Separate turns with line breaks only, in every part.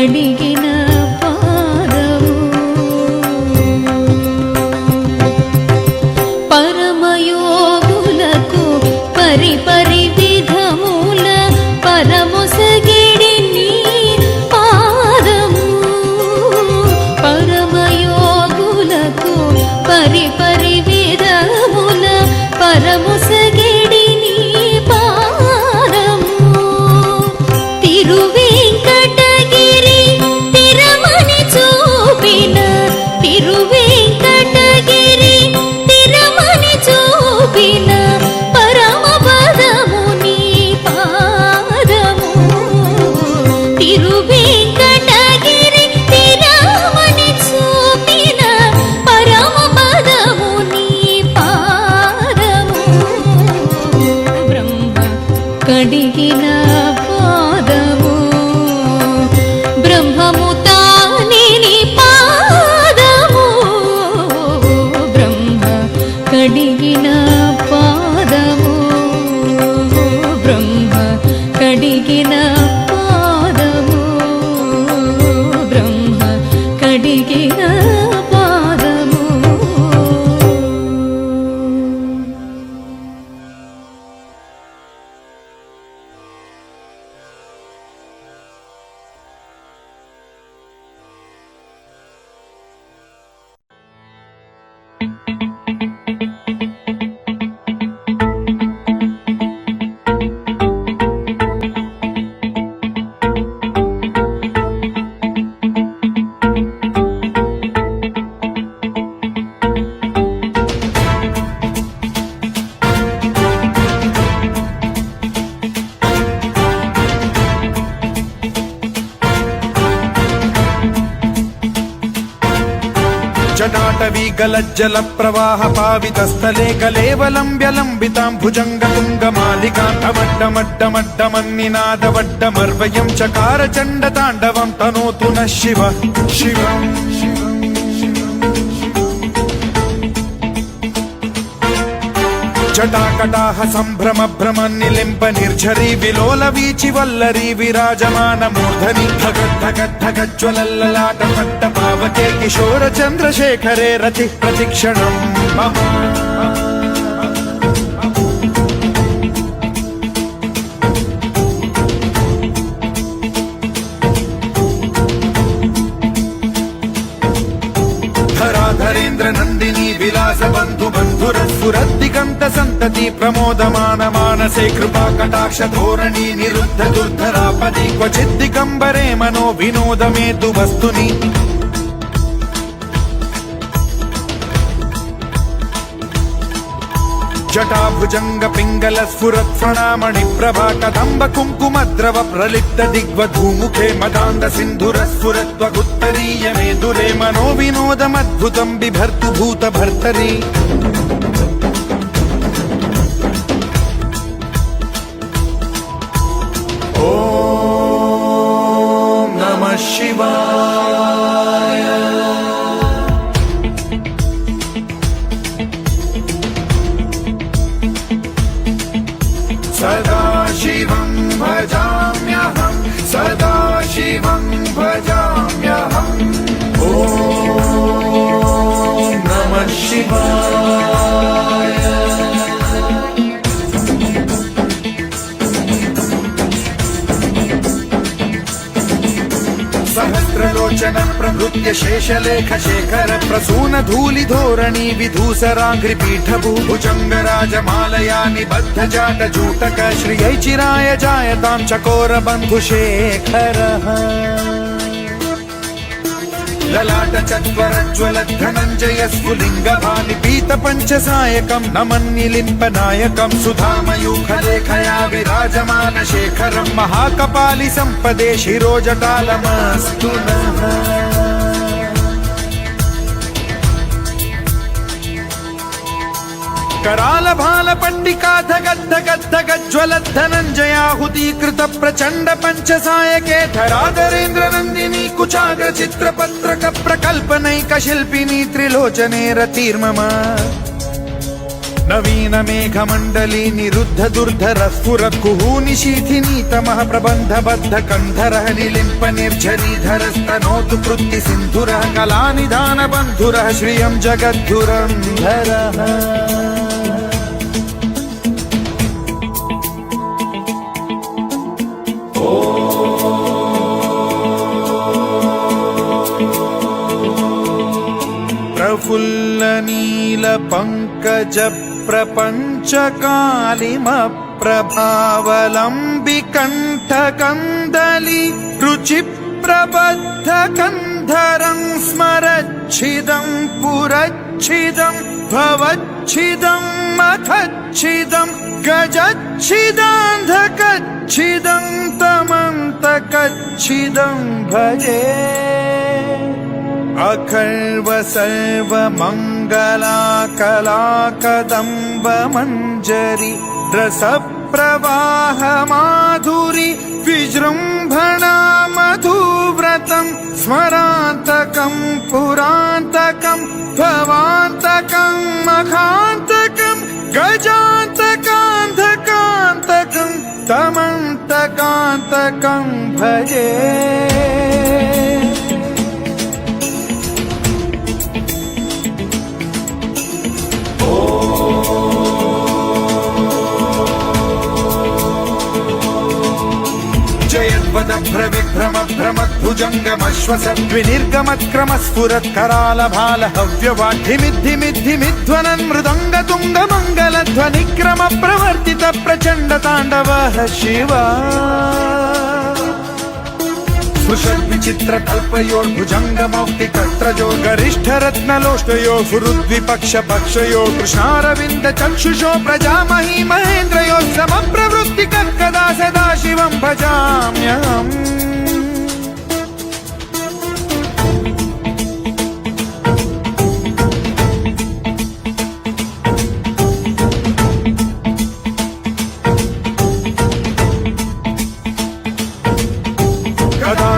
కడిగిన పాదము పరమయోగులకు పరిపరి విధముల పరమొసగిడి నీ పాదము పరమయోగులకు పరిపరి విధముల పరమొసగిడి నీ పాదము తిరువేంకటగిరి తిరమని చూపిన తిరువేంకటగిరి తిరమని చూపిన పరమ పదము నీ పాదము తిరువేంకటగిరి తిరమని చూపిన పరమ పదము నీ పాదము బ్రహ్మ కడిగిన పాదము బ్రహ్మము తానే నీ పాదము బ్రహ్మ కడిగిన పాదము బ్రహ్మ కడిగిన పాదము బ్రహ్మ కడిగిన పాదము
जटाटवी गलज्जल प्रवाह पावितस्थले कलेवलम्ब्यलम्बितां भुजङ्गतुङ्गमालिकान्तमड्डमड्डमड्डमन्निनादवड्डमर्वयं चकार चण्डताण्डवं तनोतु नः शिवः शिवम् जटाकटाह सम्भ्रम भ्रमन्निलिम्ब निर्झरी विलोल वीचि वल्लरी विराजमान मूर्धनि धगद्धगद्धगज्ज्वलल्ललाट पट्ट पावके किशोर चन्द्रशेखरे रति प्रतिक्षणं मम धराधरेन्द्र नन्दिनी विलास बन्धु बन्धुरस्फुरद्दिगन्त सन्तति प्रमोदमान मानसे कृपा कटाक्ष धोरणी निरुद्ध दुर्धरापदि क्वचिद्दिगम्बरे मनो विनोदमेतु वस्तुनि जटाभुजंग पिंगल स्फुरत् प्रणामणि प्रभा कदम्ब कुङ्कुमद्रव प्रलिप्त दिग्वधूमुखे मदान्ध सिन्धुर स्फुरत्वगुत्तरीय मेदुरे मनो विनोदमद्भुतं बिभर्तु भूत भर्तरि ॐ नमः शिवाय सदा शिवं भजाम्यहं सदा शिवं भजाम्यहम् ॐ नमः शिवाय सहस्रलोचन प्रभृत्य शेषलेख शेखर प्रसून धूलि धोरणी विधूसराङ्घ्रि पीठभुजङ्ग राजमालया निबद्ध जाट जूटक श्रियै चिराय जायतां चकोर बन्धुशेखरः ललाट चत्वरज्वल धनञ्जय स्फुलिङ्ग भानिपीत पञ्चसायकं नमन्निलिम्ब नायकं सुधामयूखलेखया विराजमान शेखरं महाकपालि सम्पदे शिरोजटालमस्तु नः कराल भाल पंडिका धगद्धगद्धगज्ज्वलद्धनञ्जयाहुतीकृत प्रचण्ड पञ्चसायके धराधरेन्द्र नन्दिनी कुचाग्र चित्रपत्रक प्रकल्पनैक शिल्पिनी त्रिलोचने रतिर्मम నవీన మేఘమండలి నిరుద్ధ దుర్ధర స్ఫుర కుహూనిశీథి నీతమః ప్రబంధబద్ధ కంధరః నిలింప నిర్ఝరీధరస్తనోతు కృత్తి సింధురః కళానిధాన బంధురః శ్రియం జగద్ధురంధరః ప్రఫుల్ల నీల పంకజ ప్రపంచ కాళిమ ప్రభావలంబి కంఠ కందలి రుచి ప్రబద్ధ కంధరం స్మరచ్చిదం పురచ్చిదం భవచ్చిదం మఖచ్చిదం గజచ్చిదాంధకచ్చిదం తమంతకచ్చిదం భజే అఖర్వ సర్వ మంగళా కళా కదంబ మంజరి రస ప్రవాహ మాధురి విజృంభణా మధువ్రతం స్మరాంతకం పురాంతకం భవాంతకం మఖాంతకం గజాంతకాంతకాంతకం తమంతకాంతకం భజే విభ్రమ భ్రమద్భుజంగమశ్వసద్వినిర్గమత్క్రమ స్ఫురత్కరాల భాల హవ్యవాఢిమిద్ధిమిద్ధిమిధ్వనన్ మృదంగ తుంగ మంగళ ధ్వనిక్రమ ప్రవర్తిత ప్రచండ తాండవ శివ స్పృశద్విచిత్ర కల్పయోర్భుజంగమౌక్తి కర్త్రజో గరిష్ఠ రత్నలోష్టయో ఫురుద్విపక్ష పక్షయో కృష్ణారవింద చక్షుషో ప్రజామహీ మహేంద్రయో సమ ప్రవృత్తి కదా సదా శివం భజామ్యహం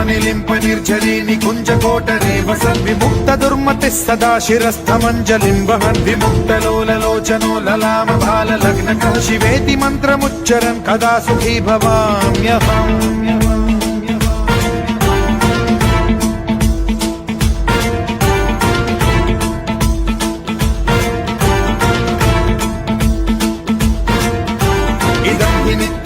నిలింప నిర్జరీ నికుంజ కోటరే వసన్ విముక్త దుర్మతి సదా శిరస్థమంజలిం వహన్ విముక్తలోలలోచనో లలామ బాల లగ్న శివేతి మంత్రముచ్చరన్ కదా సుఖీ భవామ్యహం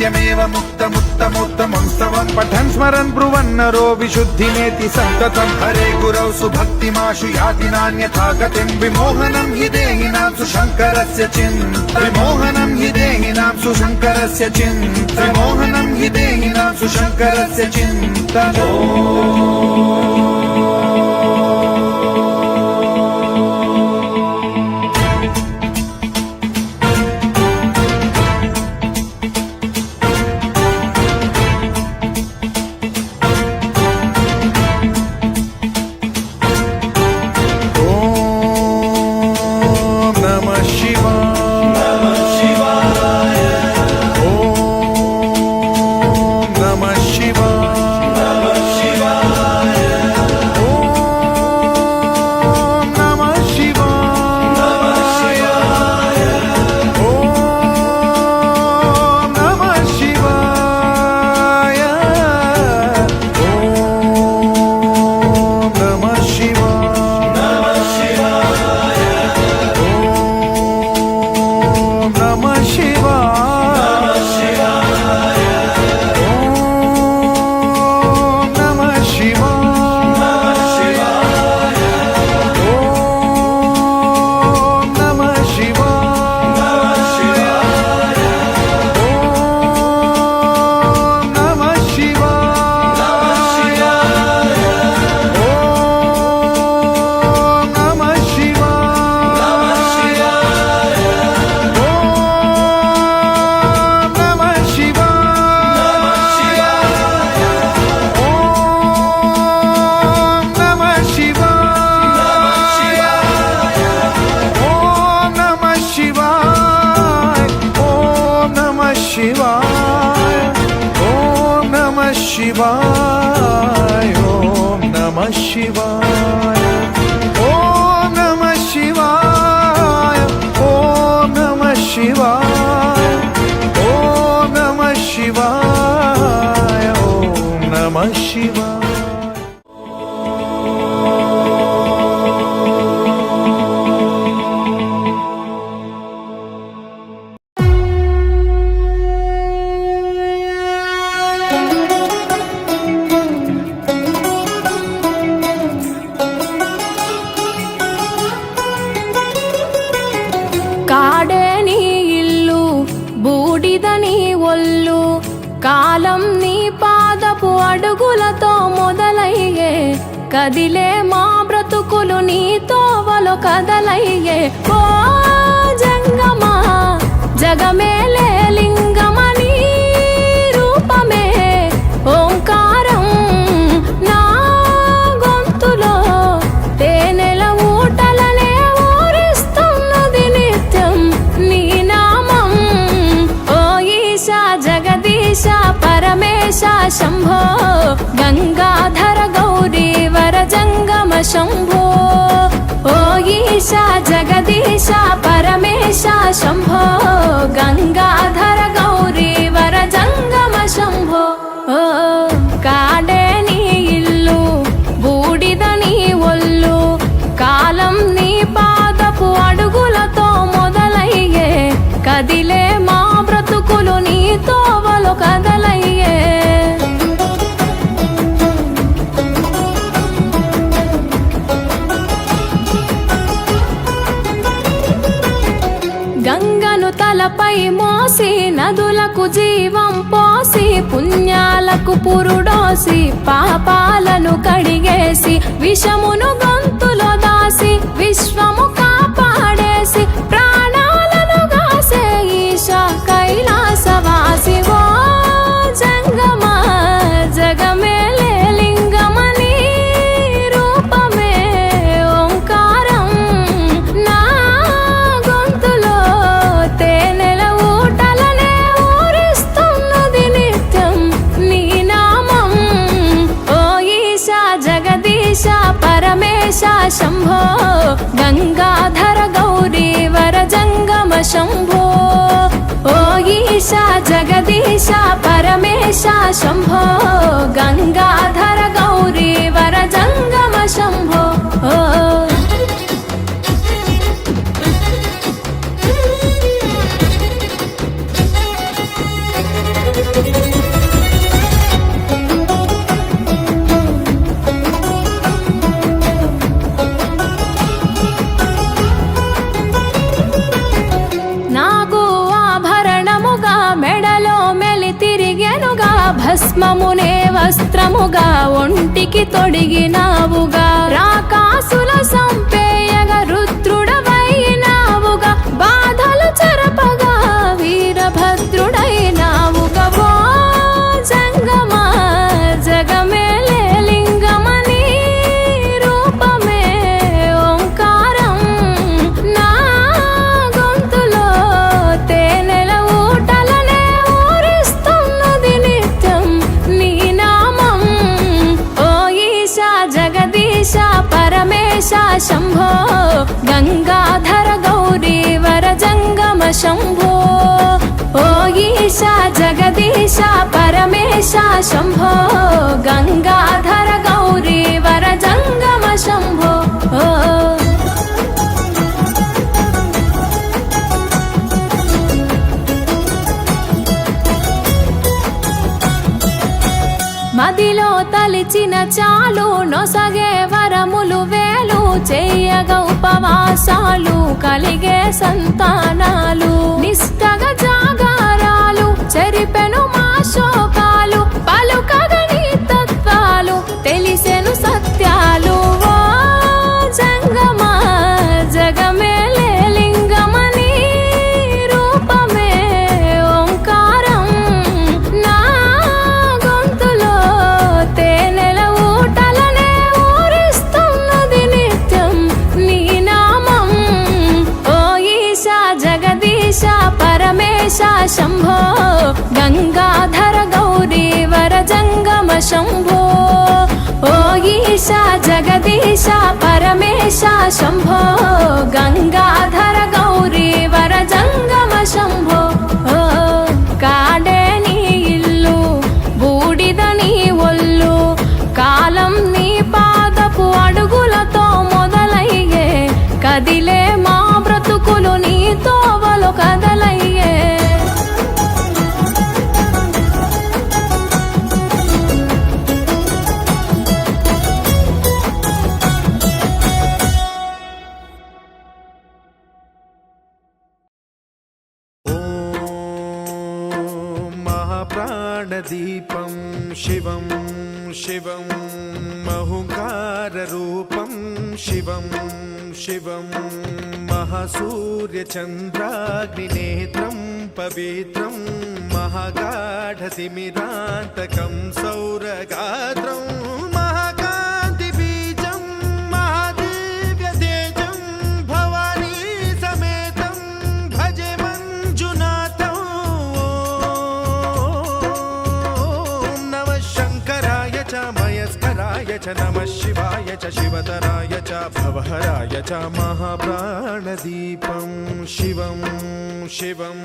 నిత్యమేవ ముక్తముత్తమోత్తమం స్తవం పఠన్ స్మరన్ బ్రువన్నరో విశుద్ధినేతి సంతతం హరే గురౌ సుభక్తిమాశు యాతి నాన్యథా గతిం విమోహనం హి దేహినాం సుశంకరస్య చింత విమోహనం హి దేహినాం సుశంకరస్య చింత విమోహనం హి దేహినాం సుశంకరస్య చింత शिवाय ओम नमः शिवाय ओम नमः शिवाय ओम नमः
కదిలే మా బ్రతుకులు నీ తోవలో కదలయ్యే ఓ జంగమా జగమేలే లింగమని రూపమే ఓంకారం నా గొంతులో తేనెల ఊటలనే ఊరిస్తున్నది నిత్యం నీ నామం ఓ ఈశా జగదీశ పరమేశ శంభో గంగాధర గౌరీ వర జంగమ శంభో ఓ ఈశా జగదీశ పరమేశ శంభో గంగాధర గౌరీ వర జంగమ శంభో ఓ కాడే నీ ఇల్లు బూడిద నీ ఒళ్ళు కాలం నీ పాదపు అడుగులతో మొదలయ్యే కదిలే మా బ్రతుకులు నీ తోవలో కదలయ్యే గంగను తలపై మోసి నదులకు జీవం పోసి పుణ్యాలకు పురుడోసి పాపాలను కడిగేసి విషమును గొంతులో దాసి విశ్వము కాపాడేసి ప్రాణాలను గాసే ఈశా కైలాసవాసి ఓ జంగమా జగమేలే లింగమని రూపమే ఓంకారం నా గొంతులో తేనెల ఊటలనే ఊరిస్తున్నది నిత్యం నీ నామం ఓ ఈశా జగదీశ పరమేశ శంభో గంగాధర గౌరీ వర జంగమ శంభో ఓ ఈశా జగదీశ పరమేశ శంభో గంగాధర గౌరీ వర జంగమ శంభో ఓ నాకు ఆభరణముగా మెడలో మెలి తిరిగెనుగా భస్మమునే వస్త్రముగా ఒంటికి తొడిగినావుగా రాకాసుల సంపేయగా రుద్రుడవైనావుగా బాధలు చెరపగా వీరభద్రుడైనావుగా ఓ జంగమా జగమేలే లింగమని రూపమే ఓంకారం నా గొంతులో తేనెల ఊటలనే ఊరిస్తున్నది నిత్యం నీ నామం ఓ ఈశా జగదీశ పరమేశ శంభో గంగాధర గౌరీ వర జంగమ శంభో ఓ ఈశా జగదీశ పరమేశ శంభో గంగాధర గౌరీ వర జంగమ శంభో ఓ మదిలో తలిచిన చాలు నొసగే వరములు వేలు చేయగ ఉపవాసాలు కలిగే సంతానాలు నిష్టగా జాగారాలు చెరిపెను మా శోకాలు పలుకగా నీ తత్వాలు తెలిసెను సత్యాలు ఓ జంగమా జగమేలే లింగమని రూపమే ఓంకారం నా గొంతులో తేనెల ఊటలనే ఊరిస్తున్నది నిత్యం నీ నామం ఓ ఈశా జగదీశ పరమేశ శంభో గంగాధర గౌరీ వర జంగమ శంభో ఓ ఈశా జగదీశ పరమేశ శంభో గంగాధర గౌరీ వర జంగమ శంభో ఓ కాడే నీ ఇల్లు బూడిద నీ ఒళ్ళు కాలం నీ పాదపు అడుగులతో మొదలయ్యే కదిలే మా బ్రతుకులు నీ తోవలో కదలయ్యే
प्राणदीपं शिवं शिवं महुकार्यरूपम् రూపం శివం శివం మహాసూర్యచంద్రాగ్నినేత్రం పవిత్రం మహాగాఢతిమిరాంతకం సౌరగాత్రం మహాకాంతి బీజం మహాదివ్యతేజం భవానీ సమేతం భజే మంజునాథం ఓం నమః శంకరాయ చ మయస్కరాయ చ నమః శివాయ చ శివతరాయ చ భవహరాయ చ మహాప్రాణదీపం శివం శివం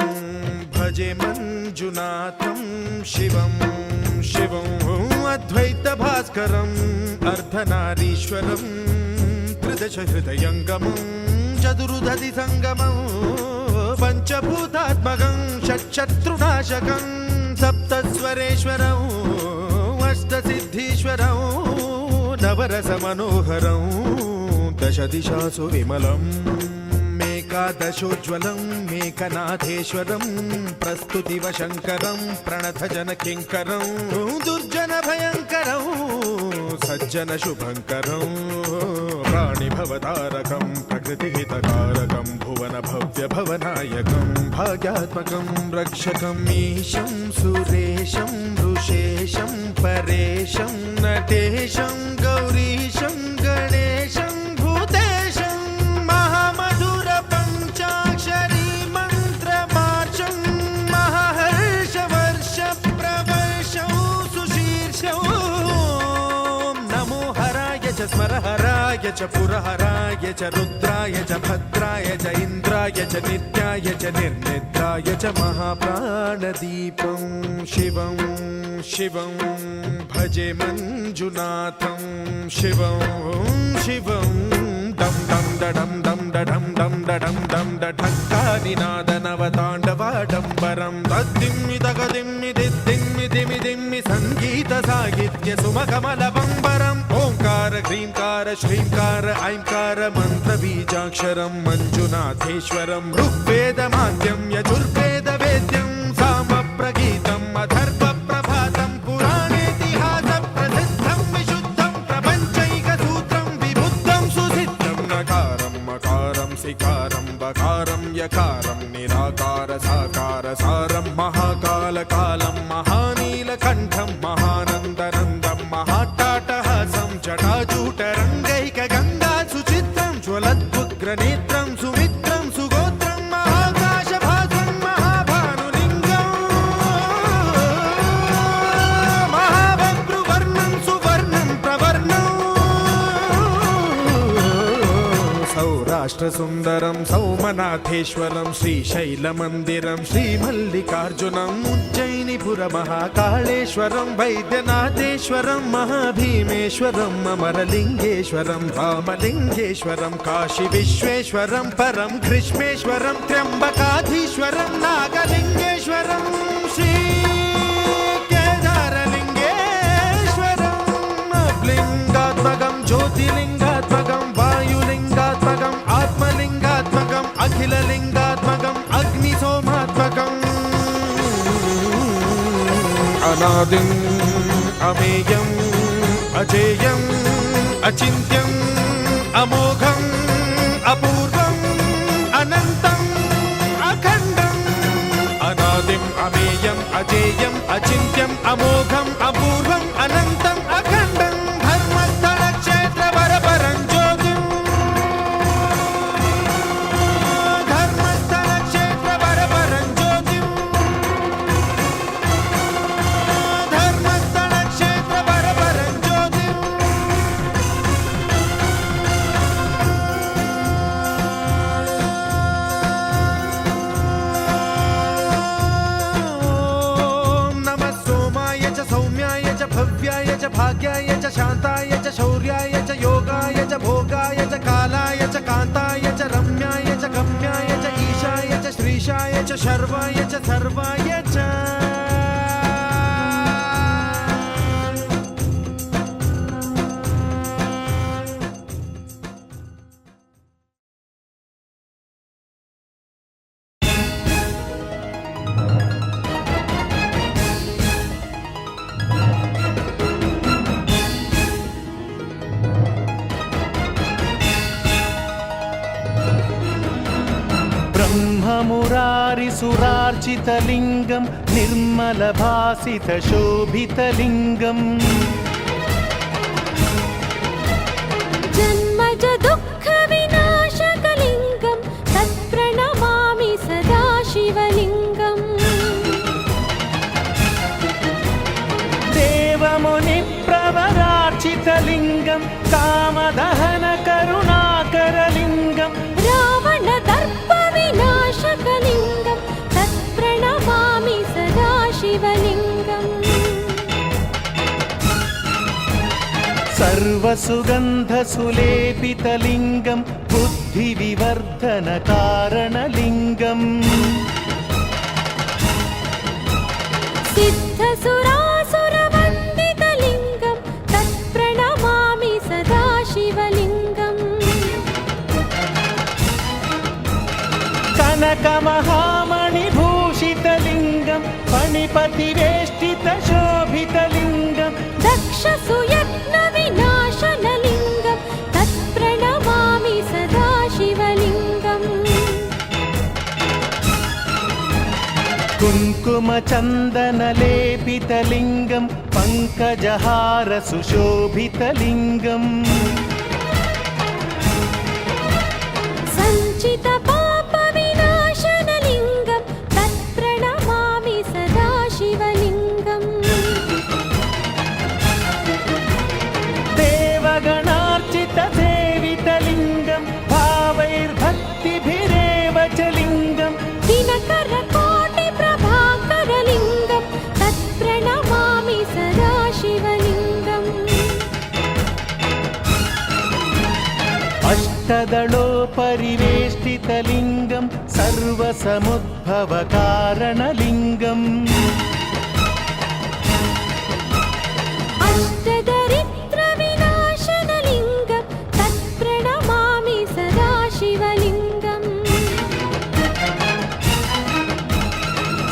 భజే మంజునాథం శివం శివం అద్వైత భాస్కరం అర్ధనారీశ్వరం త్రిదశ హృదయంగమం చతురుదధి సంగమం పంచభూతాత్మకం షట్శత్రునాశకం సప్తస్వరేశ్వరం అష్టసిద్ధీశ్వరం నవరస మనోహరం దశ దిశాసు విమలం మేకాదశోజ్వలం మేకనాథేశ్వరం ప్రస్తుతివ శంకరం ప్రణత జన కింకరం దుర్జన భయంకరం సజ్జన శుభంకరం ప్రాణిభవతారకం ప్రకృతిహితకారకం భువన భవ్య భవనాయకం భాగ్యాత్మకం రక్షకం ఈశం సురేశం ఋషేశం పరేశం నటేశం గౌరీశం గణేశం భూతేశం మహామధుర పంచాక్షరీ మంత్రమార్చం మహాహర్షవర్ష ప్రవర్షం సుశీర్షం నమో హరాయ చ స్మరహరాయ చ పురహరాయ చ రుద్రాయ చ భద్రాయ చ ఇంద్రాయ చ నిత్యాయ చ నిర్నిద్రాయ చ మహాప్రాణదీపం శివం శివం భజే మంజునాథం శివం శివం దం దం దడం దం దడం దం దడం దం దఢక్కానినాద నవతాండవాడంబరం తద్దిమ్మి తగదిమ్మి దిద్దిమ్మి దిమి దిమ్మి సంగీత సాహిత్య సుమకమల బంబరం ఓంకార హ్రీంకార శ్రీంకార ఐంకార మంత్ర బీజాక్షరం మంజునాథేశ్వరం ఋగ్వేద మాద్యం యజుర్వేద వేద్యం సామ ప్రగీతం అథర్వ ప్రభాతం పురాణేతిహాస ప్రసిద్ధం విశుద్ధం ప్రపంచైక సూత్రం విబుద్ధం సుసిద్ధం నకారం మకారం సికారం బకారం యకారం నిరాకార సాకార సారం మహాకాల కాలం మహానీలకంఠం మహానందనందం మహాటాటహాసం జటాజూటరంగైక గంగా సుచిత్రం జ్వలద్భుగ్రనేత్రం సుమిత్రం సుగోత్రం మహాకాశభాసం మహాభానులింగం మహాభద్రువర్ణం సువర్ణం ప్రవర్ణం సౌరాష్ట్ర సుందరం సౌమనాథేశ్వరం శ్రీశైలమందిరం శ్రీమల్లికార్జునం ఉజ్జయినిపుర మహాకాళేశ్వరం వైద్యనాథేశ్వరం మహాభీమేశ్వరం అమరలింగేశ్వరం రామలింగేశ్వరం కాశీ విశ్వేశ్వరం పరం కృష్ణేశ్వరం త్ర్యంబకాధీశ్వరం నాగలింగేశ్వరం శ్రీ కేదారలింగేశ్వరం లింగాత్మకం జ్యోతిలింగాత్మకం వాయులింగాత్మకం ఆత్మలింగాత్మకం అఖిలలింగాత్మకం అగ్నిసోమాత్మకం అనాదిం అమేయం అజేయం అచింత్యం అమోఘం అపూర్వం అనంతం అఖండం అనాదిం అమేయం అజేయం అచింత్యం అమోఘం అపూర్వం అనంతం అఖండం ధర్మస్థల క్షేత్ర వరపరం జ్యోతిం ధర్మస్థల క్షేత్ర వరపరం జ్యోతిం ధర్మస్థల క్షేత్ర వరపరం జ్యోతిం ఓం నమః సోమాయ చ సౌమ్యాయ చ భవ్యాయ చ భాగ్యాయ చ శాంతాయ చ శౌర్యాయ చ యోగాయ చ భోగాయ చ కాలాయ చ కాంతాయ చ రమ్యాయ చ గమ్యాయ చ ఈశాయ చ శ్రీశాయ చ శర్వాయ చ సర్వాయ చ ब्रह्ममुरारिसुरार्चितलिङ्गं निर्मलभासितशोभितलिङ्गम्
जन्मज दुःखविनाशकलिङ्गं तत्प्रणमामि सदा शिवलिङ्गम्
देवमुनिप्रवरार्चितलिङ्गं कामदहनकरुणाकरलिङ्गं
रावणदर्पविनाशकलिङ्गं तत्प्रणमामि सदा शिवलिङ्गम्
सर्वसुगन्धसुलेपितलिङ्गं बुद्धिविवर्धनकारणलिङ्गम्
सिद्धसुरासुरवन्दितलिङ्गं तत्प्रणमामि सदा शिवलिङ्गम्
कनकमहामणिभूषितलिङ्गं फणिपतिवेष्टितशोभितलिङ्गं
दक्षसुयत्नविनाशनलिङ्गं तत्प्रणमामि सदा शिवलिङ्गम्
कुङ्कुमचन्दनलेपितलिङ्गं पङ्कजहारसुशोभितलिङ्गम्
सञ्चितपापविनाशनलिङ्गं तत्प्रणमामि सदा शिवलिङ्गम्
देवगणार्चितसेवितलिङ्गं भावैर्भक्तिभिरेव च लिङ्गं
दिनकरकोटिप्रभाकरलिङ्गं तत्प्रणमामि सदा शिवलिङ्गम्
अष्टदलोपरिवेष्टितलिङ्गं सर्वसमुद्भवकारणलिङ्गम्
अष्टदरिद्रविनाशनलिङ्गं तत्प्रणमामि सदा शिवलिङ्गम्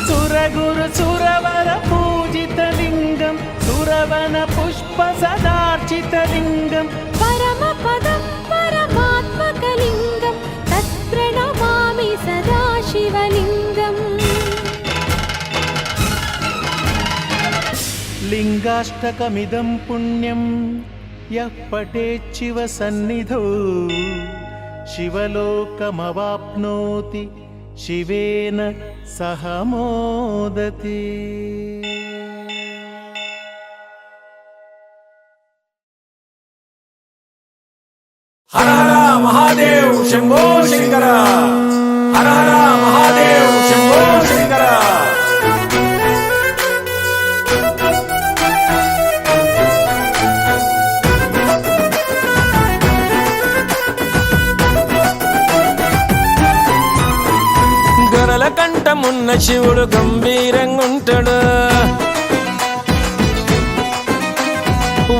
सुरगुरुसुरवरपूजितलिङ्गं सुरवनपुष्पसदार्चितलिङ्गं
परमपदं परमात्मकलिङ्गं तत्प्रणमामि सदा शिवलिङ्गम्
लिङ्गाष्टकमिदं पुण्यं यः पठेच्छिव सन्निधौ शिवलोकमवाप्नोति शिवेन सह मोदते।
हर हर महादेव शंभो शंकर, हर हर महादेव शंभो शंकर। గొర్రెల కంఠమున్న శివుడు గంభీరంగుంటాడు,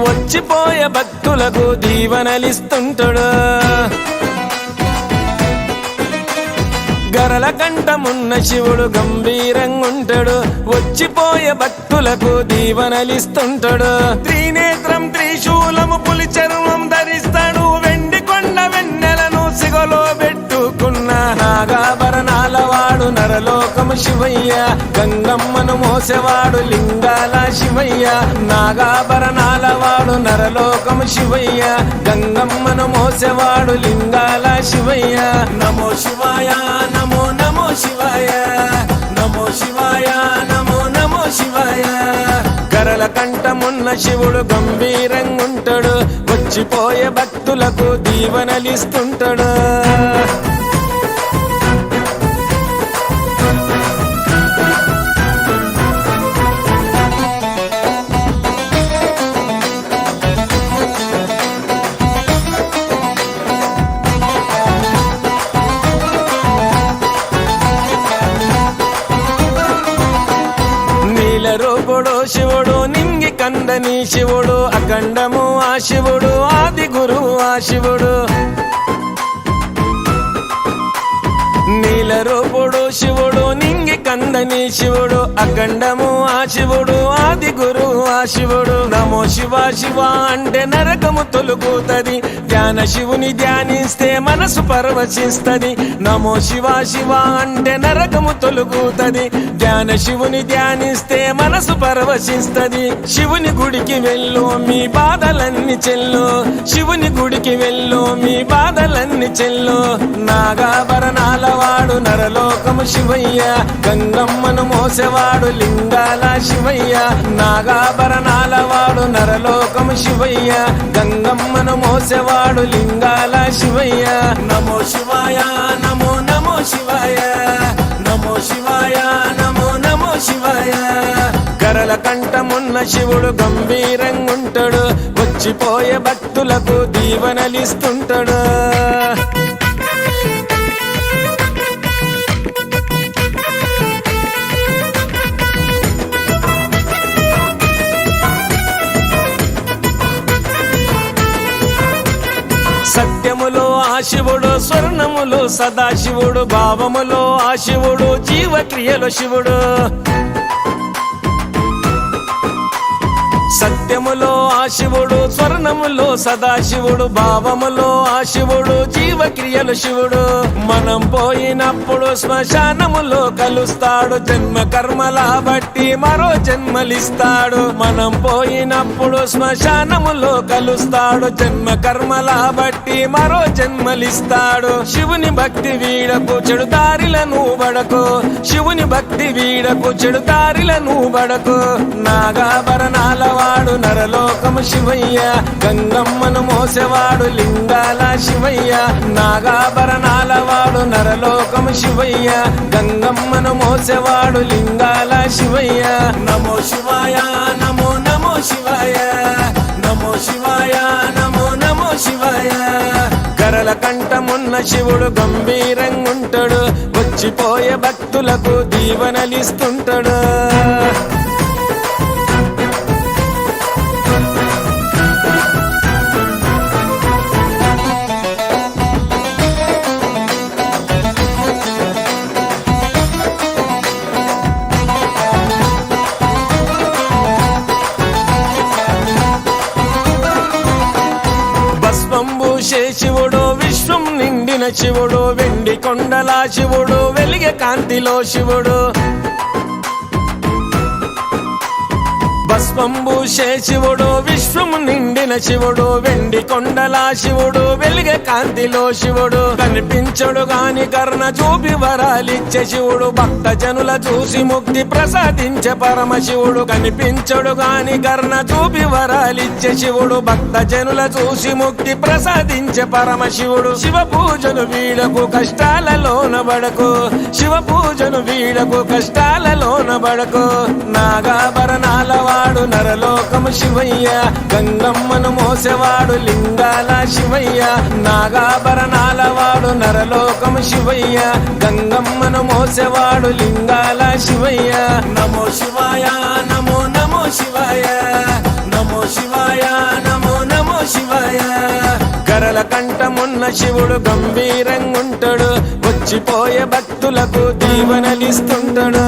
వచ్చిపోయే భక్తులకు దీవెనలిస్తుంటాడు. గరల కంఠమున్న శివుడు గంభీరంగుంటాడు, వచ్చిపోయే భక్తులకు దీవెనలిస్తుంటాడు. త్రినేత్రం త్రిశూలము పులి చర్మం ధరిస్తాడు, వెండి కొండ వెన్నెలను సిగలో పెట్టుకున్న నాగాభరణాల వాడు నరలోకము శివయ్య. గంగమ్మను మోసేవాడు లింగాల శివయ్య, నాగాభరణాల వాడు నరలోకము శివయ్య. గంగమ్మను మోసేవాడు లింగాల శివయ్య. నమో శివాయ నమో నమో శివాయ, నమో శివాయ నమో నమో శివాయ. గరల కంఠమున్న శివుడు గంభీరంగుంటాడు, వచ్చిపోయే భక్తులకు దీవెనలిస్తుంటాడు. రూపుడు శివుడు నింగి కందని శివుడు, అఖండము ఆ శివుడు, ఆది గురువు ఆ శివుడు. నీల రూపుడు శివుడు నింగి కంద కందని శివుడు అఖండము ఆ శివుడు ఆది గురువు ఆ శివుడు నమో శివ శివ అంటే నరకము తొలుగుతది ధ్యాన శివుని ధ్యానిస్తే మనసు పరవశిస్తది నమో శివ శివ అంటే నరకము తొలుగుతది ధ్యాన శివుని ధ్యానిస్తే మనసు పరవశిస్తది శివుని గుడికి వెళ్ళు మీ బాధలన్నీ చెల్లు శివుని గుడికి వెళ్ళు మీ బాధలన్నీ చెల్లు నాగాభరణాల వాడు నరలోకము శివయ్య గంగమ్మను మోసేవాడు లింగాల శివయ్య నాగాభరణాల వాడు నరలోకము శివయ్య గంగమ్మను మోసేవాడు లింగాల శివయ్య నమో శివాయ నమో నమో శివాయ నమో శివాయ నమో నమో శివాయ కరల కంఠమున్న శివుడు గంభీరంగుంటాడు వచ్చిపోయే భక్తులకు దీవెనలిస్తుంటాడు సత్యములో ఆ శివుడు స్వర్ణములో సదాశివుడు భావములో ఆ శివుడు జీవక్రియలో శివుడు సత్యములో ఆ శివుడు స్వర్ణములో సదాశివుడు భావములో ఆ శివుడు జీవక్రియలు శివుడు మనం పోయినప్పుడు శ్మశానములో కలుస్తాడు జన్మ కర్మల బట్టి మరో జన్మలిస్తాడు మనం పోయినప్పుడు శ్మశానములో కలుస్తాడు జన్మ కర్మల బట్టి మరో జన్మలిస్తాడు శివుని భక్తి వీడకు చెడు దారిలను బడకు శివుని భక్తి వీడకు చెడు దారిలను బడకు నాగాభరణాల వాడు నరలోకము శివయ్య గంగమ్మను మోసేవాడు లింగాల శివయ్య నాగాభరణాల వాడు నరలోకము శివయ్య గంగమ్మను మోసేవాడు లింగాల శివయ్య నమో శివాయ నమో నమో శివాయ నమో శివాయ నమో నమో శివాయ కరల కంఠమున్న శివుడు గంభీరంగుంటాడు వచ్చిపోయే భక్తులకు దీవెనలిస్తుంటాడు శివుడు విశ్వం నిండిన శివుడు వెండి కొండల శివుడు వెలిగే కాంతిలో శివుడు భస్మంబూషే శివుడు విశ్వము నిండిన శివుడు వెండి కొండల శివుడు వెలిగే కాంతిలో శివుడు కనిపించడు గాని కర్ణ చూపి వరాలిచ్చే శివుడు భక్త జనుల చూసి ముక్తి ప్రసాదించే పరమశివుడు కనిపించడు గాని కర్ణ చూపి వరాలిచ్చే శివుడు భక్త జనుల చూసి ముక్తి ప్రసాదించే పరమశివుడు శివ పూజను వీడకు కష్టాలలోన బడకు శివ పూజను వీడకు కష్టాలలోన బడకు నాగాభరణాల వాడు నరలోకము శివయ్య గంగమ్మను మోసేవాడు లింగాల శివయ్య నాగాభరణాల వాడు నరలోకము శివయ్య గంగమ్మను మోసేవాడు లింగాల శివయ్య నమో శివాయ నమో నమో శివాయ నమో శివాయ నమో నమో శివాయ కరల కంఠమున్న శివుడు గంభీరంగుంటాడు వచ్చిపోయే భక్తులకు దీవెనలిస్తుంటాడు